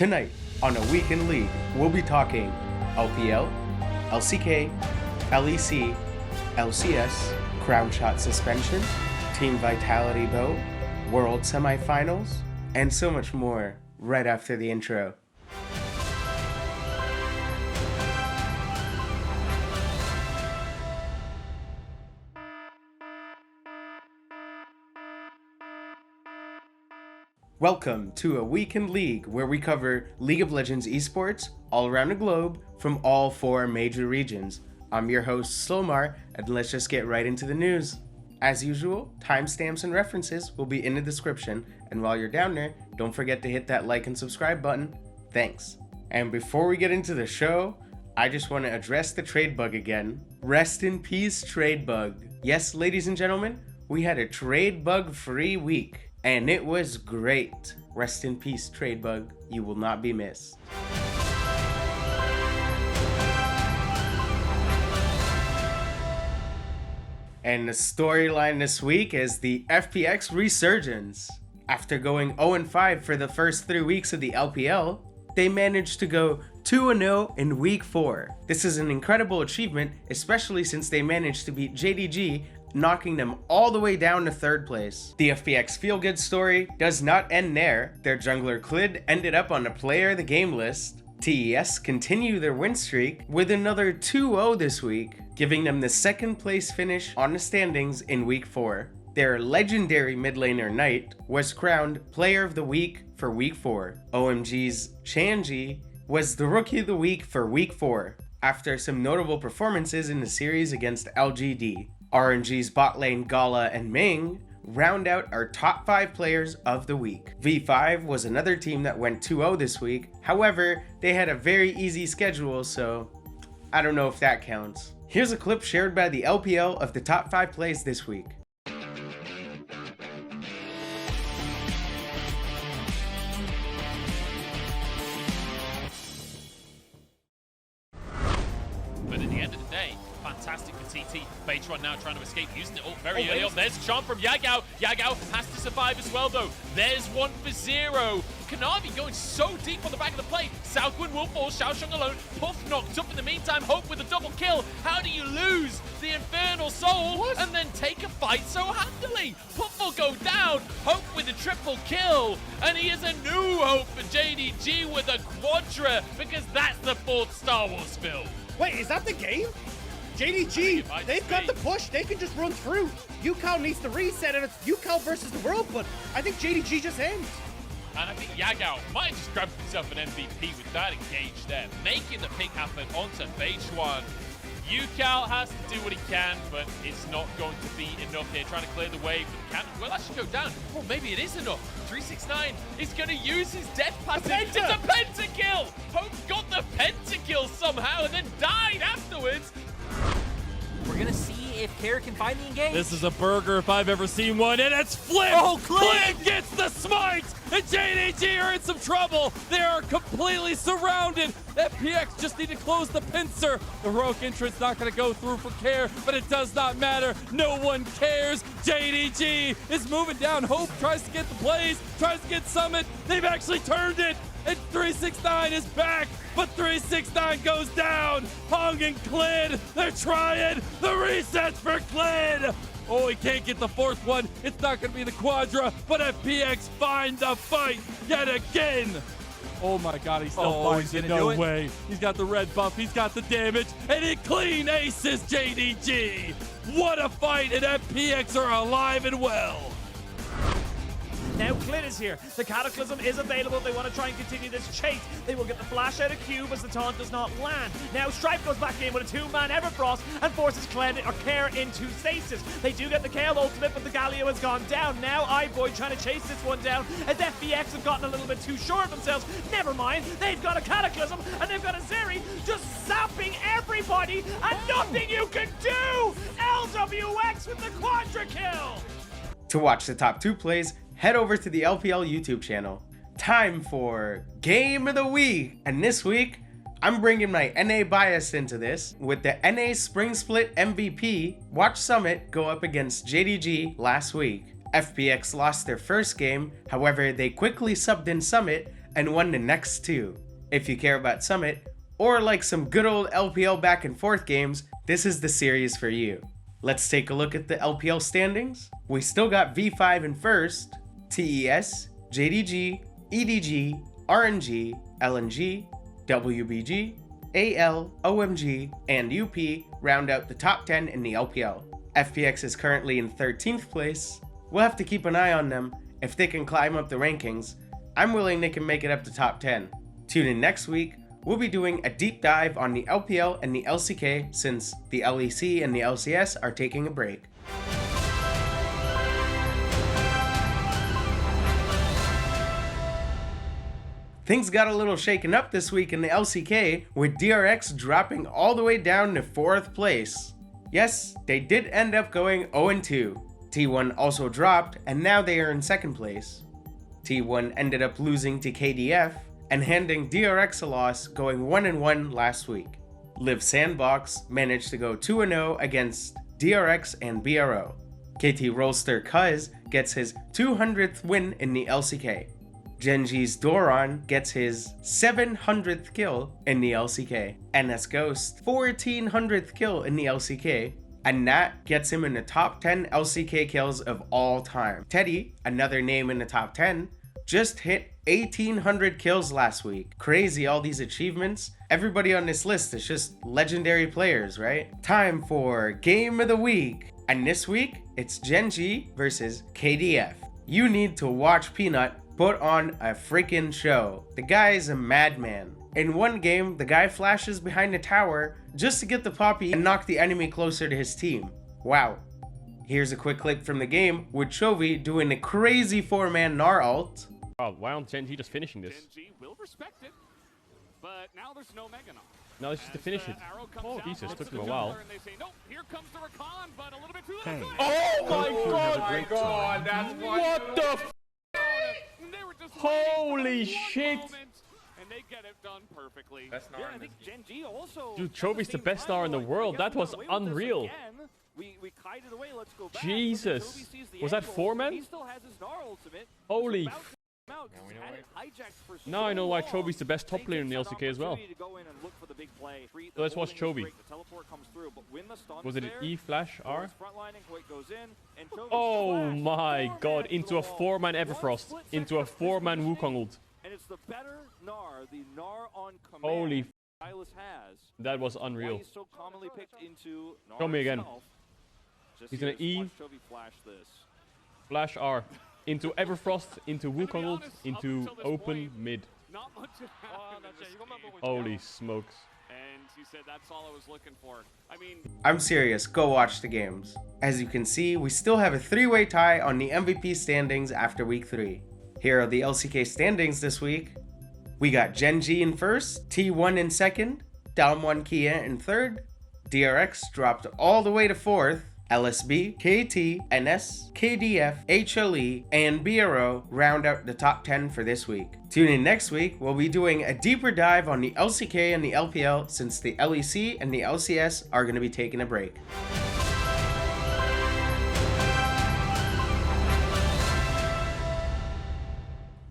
Tonight on A Week in League, we'll be talking LPL, LCK, LEC, LCS, Crownshot suspension, Team Vitality vote, World Semifinals, and so much more right after the intro. Welcome to A Week in League, where we cover League of Legends esports all around the globe from all 4 major regions. I'm your host, Slomar, and let's just get right into the news. As usual, timestamps and references will be in the description, and while you're down there, don't forget to hit that like and subscribe button. Thanks. And before we get into the show, I just want to address the trade bug again. Rest in peace, trade bug. Yes, ladies and gentlemen, we had a trade bug free week. And it was great. Rest in peace, Tradebug. You will not be missed. And the storyline this week is the FPX resurgence. After going 0-5 for the first 3 weeks of the LPL, they managed to go 2-0 in week 4. This is an incredible achievement, especially since they managed to beat JDG, knocking them all the way down to 3rd place. The FPX feel-good story does not end there. Their jungler Clid ended up on the player of the game list. TES continue their win streak with another 2-0 this week, giving them the 2nd place finish on the standings in week 4. Their legendary mid laner Knight was crowned player of the week for week 4. OMG's Chanji was the rookie of the week for week 4, after some notable performances in the series against LGD. RNG's bot lane Gala and Ming round out our top 5 players of the week. V5 was another team that went 2-0 this week. However, they had a very easy schedule, so I don't know if that counts. Here's a clip shared by the LPL of the top 5 plays this week. But at the end of the day, fantastic for TT. Beitron now trying to escape, using it all very early on. There's a charm from Yagao. Yagao has to survive as well, though. There's 1 for 0. Kanavi going so deep on the back of the plate. Southwind will fall. Xiaosheng alone. Puff knocked up in the meantime. Hope with a double kill. How do you lose the Infernal Soul and then take a fight so handily? Puff will go down. Hope with a triple kill. And he is a new hope for JDG with a quadra, because that's the 4th Star Wars film. Wait, is that the game? JDG, they've got the push. They can just run through. UCal needs to reset, and it's UCal versus the world, but I think JDG just ends. And I think Yagao might have just grabbed himself an MVP with that engage there, making the pick happen onto Juhan. UCal has to do what he can, but it's not going to be enough here. Trying to clear the way for the cannon. Will actually go down. Well, maybe it is enough. 369 is going to use his death passive. It's a pentakill! Hope got the pentakill somehow and then died afterwards. We're gonna see if Care can find the engage. This is a burger if I've ever seen one, and it's flipped! Oh, Clid gets the smite! And JDG are in some trouble! They are completely surrounded! FPX just need to close the pincer! The heroic entrance not gonna go through for Care, but it does not matter. No one cares! JDG is moving down. Hope tries to get the plays, tries to get Summit. They've actually turned it! And 369 is back, but 369 goes down. Hong and Clid, they're trying. The resets for Clid. Oh, he can't get the 4th one. It's not going to be the quadra, but FPX find the fight yet again. Oh my God, he still finds it. No way. He's got the red buff. He's got the damage, and he clean aces JDG. What a fight, and FPX are alive and well. Now Clid is here. The Cataclysm is available. They want to try and continue this chase. They will get the flash out of Cube as the taunt does not land. Now Stripe goes back in with a 2-man Everfrost and forces Care into stasis. They do get the Kale ultimate, but the Galio has gone down. Now iBoy trying to chase this one down as FBX have gotten a little bit too sure of themselves. Never mind. They've got a Cataclysm and they've got a Zeri just zapping everybody and nothing you can do. LWX with the quadra kill. To watch the top 2 plays, head over to the LPL YouTube channel. Time for Game of the Week! And this week, I'm bringing my NA bias into this. With the NA Spring Split MVP, watch Summit go up against JDG last week. FPX lost their first game, however they quickly subbed in Summit and won the next 2. If you care about Summit, or like some good old LPL back and forth games, this is the series for you. Let's take a look at the LPL standings. We still got V5 in first, TES, JDG, EDG, RNG, LNG, WBG, AL, OMG, and UP round out the top 10 in the LPL. FPX is currently in 13th place. We'll have to keep an eye on them. If they can climb up the rankings, I'm willing they can make it up to top 10. Tune in next week. We'll be doing a deep dive on the LPL and the LCK since the LEC and the LCS are taking a break. Things got a little shaken up this week in the LCK with DRX dropping all the way down to 4th place. Yes, they did end up going 0-2. T1 also dropped and now they are in 2nd place. T1 ended up losing to KDF and handing DRX a loss, going 1-1 last week. Live Sandbox managed to go 2-0 against DRX and BRO. KT Rolster Cuz gets his 200th win in the LCK. Genji's Doron gets his 700th kill in the LCK. NS Ghost 1400th kill in the LCK. And that gets him in the top 10 LCK kills of all time. Teddy, another name in the top 10, just hit 1800 kills last week. Crazy, all these achievements. Everybody on this list is just legendary players, right? Time for Game of the Week. And this week, it's Genji versus KDF. You need to watch Peanut put on a freaking show. The guy is a madman. In one game, the guy flashes behind the tower just to get the poppy and knock the enemy closer to his team. Wow. Here's a quick clip from the game with Chovy doing a crazy 4-man Gnar ult. Oh, why aren't Genji just finishing this? Genji will respect it, but now there's no Mega Gnar. No, it's just to finish it. Oh, Jesus, took him a while. And they say, nope, here comes the Rakan, but a little bit too late. Oh my god! That's What the f? They were just Holy shit! And they get it done perfectly. That's not I think Genji also. Dude, Chovy's the best star in the world. That was unreal. We kited away. Let's go back. Jesus. Was that 4-man? He still has his Gnar ultimate. Holy About f. to come out 'cause he's had it hijacked for Now I know why so Chovy's the best top long. player in the Takes that LCK as well. opportunity to go in and look for the big play. So let's watch The holding Chovy. is great. The teleport comes through, but when the stun Was is it an there, E flash R? Chovy's frontlining, Hoyt goes in, and Chovy's Oh flash, my 4-man god, to into the a wall. 4-man One Everfrost. split Into a second for 4-man Christian Wukong ult. and it's the better Gnar, the Gnar on command Holy f. Silas has. That was Why unreal. he's so commonly picked into Gnar Show me again. himself. Just He's here, gonna E. watch Chovy flash this. Flash R. Into Everfrost, into Wukong ult, honest, up into until this open point, mid. Not much has happened in this game. Holy smokes. And he said that's all I was looking for. I mean, I'm serious, go watch the games. As you can see, we still have a 3-way tie on the MVP standings after week 3. Here are the LCK standings this week. We got Genji in first, T1 in second, Dalmon Kia in third, DRX dropped all the way to 4th, LSB, KT, NS, KDF, HLE, and BRO round out the top 10 for this week. Tune in next week, we'll be doing a deeper dive on the LCK and the LPL since the LEC and the LCS are going to be taking a break.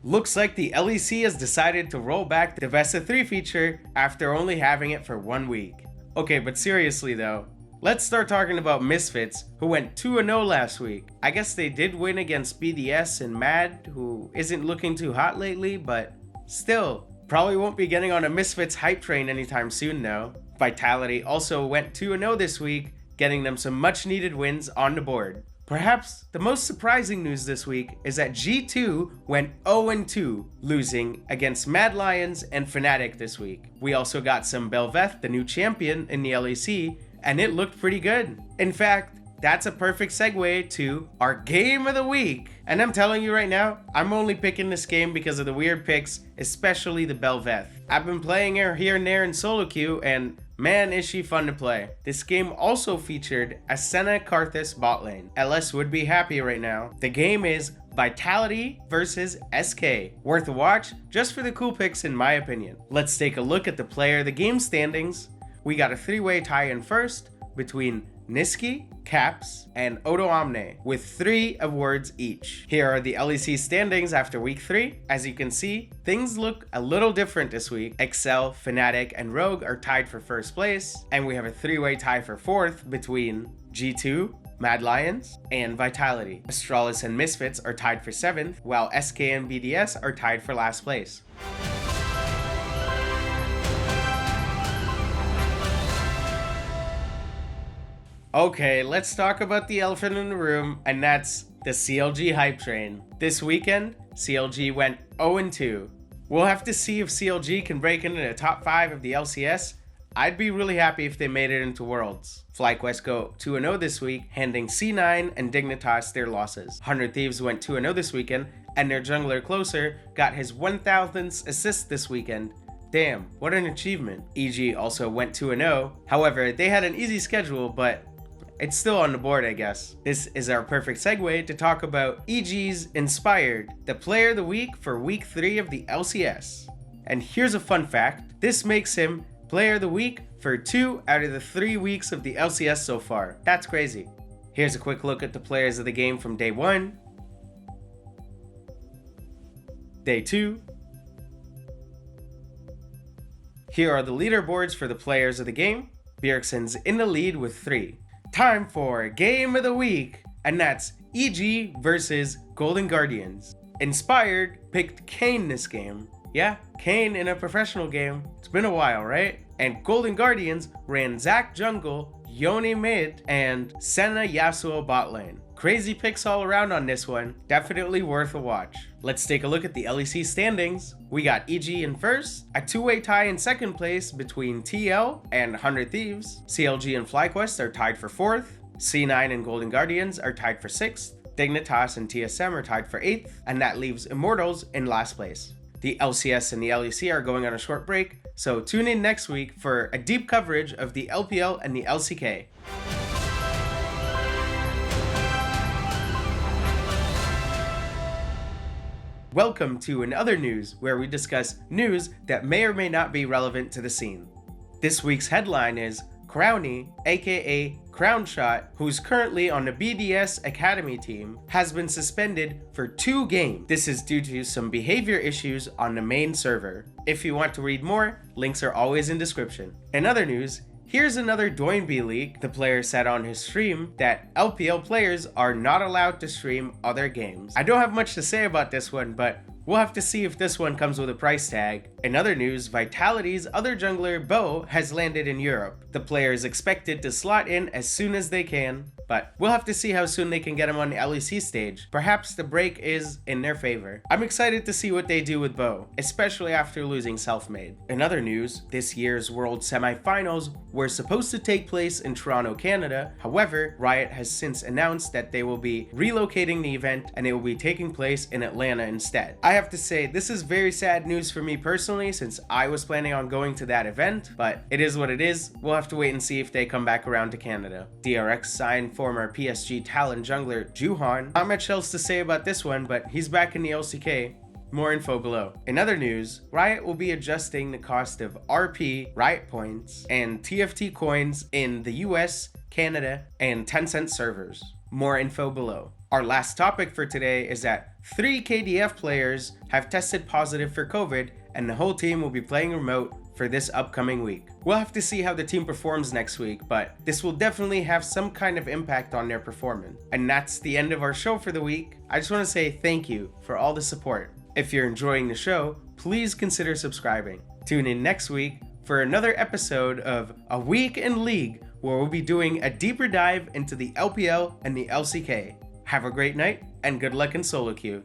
Looks like the LEC has decided to roll back the Best of 3 feature after only having it for 1 week. Okay, but seriously though, let's start talking about Misfits, who went 2-0 last week. I guess they did win against BDS and Mad, who isn't looking too hot lately, but still, probably won't be getting on a Misfits hype train anytime soon though. Vitality also went 2-0 this week, getting them some much needed wins on the board. Perhaps the most surprising news this week is that G2 went 0-2, losing against Mad Lions and Fnatic this week. We also got some Bel'Veth, the new champion in the LEC, and it looked pretty good. In fact, that's a perfect segue to our game of the week. And I'm telling you right now, I'm only picking this game because of the weird picks, especially the Bel'Veth. I've been playing her here and there in solo queue, and man is she fun to play. This game also featured a Senna Karthus bot lane. LS would be happy right now. The game is Vitality versus SK. Worth a watch just for the cool picks in my opinion. Let's take a look at the player of the game standings. We got a 3-way tie in first between Niski, Caps, and Odo Omne, with 3 awards each. Here are the LEC standings after week 3. As you can see, things look a little different this week. Excel, Fnatic, and Rogue are tied for first place, and we have a 3-way tie for 4th between G2, Mad Lions, and Vitality. Astralis and Misfits are tied for 7th, while SK and BDS are tied for last place. Okay, let's talk about the elephant in the room, and that's the CLG hype train. This weekend, CLG went 0-2. We'll have to see if CLG can break into the top 5 of the LCS. I'd be really happy if they made it into Worlds. FlyQuest go 2-0 this week, handing C9 and Dignitas their losses. 100 Thieves went 2-0 this weekend, and their jungler Closer got his 1000th assist this weekend. Damn, what an achievement. EG also went 2-0. However, they had an easy schedule, but it's still on the board, I guess. This is our perfect segue to talk about EG's Inspired, the player of the week for week 3 of the LCS. And here's a fun fact. This makes him player of the week for 2 out of the 3 weeks of the LCS so far. That's crazy. Here's a quick look at the players of the game from day 1, day 2. Here are the leaderboards for the players of the game. Bjergsen's in the lead with 3. Time for Game of the Week, and that's EG versus Golden Guardians. Inspired picked Kane this game. Yeah, Kane in a professional game. It's been a while, right? And Golden Guardians ran Zac jungle, Yone mid, and Senna Yasuo bot lane. Crazy picks all around on this one. Definitely worth a watch. Let's take a look at the LEC standings. We got EG in first, a 2-way tie in second place between TL and 100 Thieves. CLG and FlyQuest are tied for 4th. C9 and Golden Guardians are tied for 6th. Dignitas and TSM are tied for 8th, and that leaves Immortals in last place. The LCS and the LEC are going on a short break, so tune in next week for a deep coverage of the LPL and the LCK. Welcome to Another News, where we discuss news that may or may not be relevant to the scene. This week's headline is Crowny, aka Crownshot, who's currently on the BDS Academy team, has been suspended for 2 games. This is due to some behavior issues on the main server. If you want to read more, links are always in description. In other news, here's another DoinB Leak. The player said on his stream that LPL players are not allowed to stream other games. I don't have much to say about this one, but we'll have to see if this one comes with a price tag. In other news, Vitality's other jungler, Bo, has landed in Europe. The player is expected to slot in as soon as they can, but we'll have to see how soon they can get him on the LEC stage. Perhaps the break is in their favor. I'm excited to see what they do with Bo, especially after losing Selfmade. In other news, this year's World Semifinals were supposed to take place in Toronto, Canada. However, Riot has since announced that they will be relocating the event and it will be taking place in Atlanta instead. I have to say, this is very sad news for me personally, since I was planning on going to that event, but it is what it is. We'll have to wait and see if they come back around to Canada. DRX signed former PSG Talon jungler Juhan. Not much else to say about this one, but he's back in the LCK. More info below. In other news, Riot will be adjusting the cost of RP, Riot points, and TFT coins in the US, Canada, and Tencent servers. More info below. Our last topic for today is that 3 KDF players have tested positive for COVID, and the whole team will be playing remote for this upcoming week. We'll have to see how the team performs next week, but this will definitely have some kind of impact on their performance. And that's the end of our show for the week. I just want to say thank you for all the support. If you're enjoying the show, please consider subscribing. Tune in next week for another episode of A Week in League, where we'll be doing a deeper dive into the LPL and the LCK. Have a great night, and good luck in solo queue.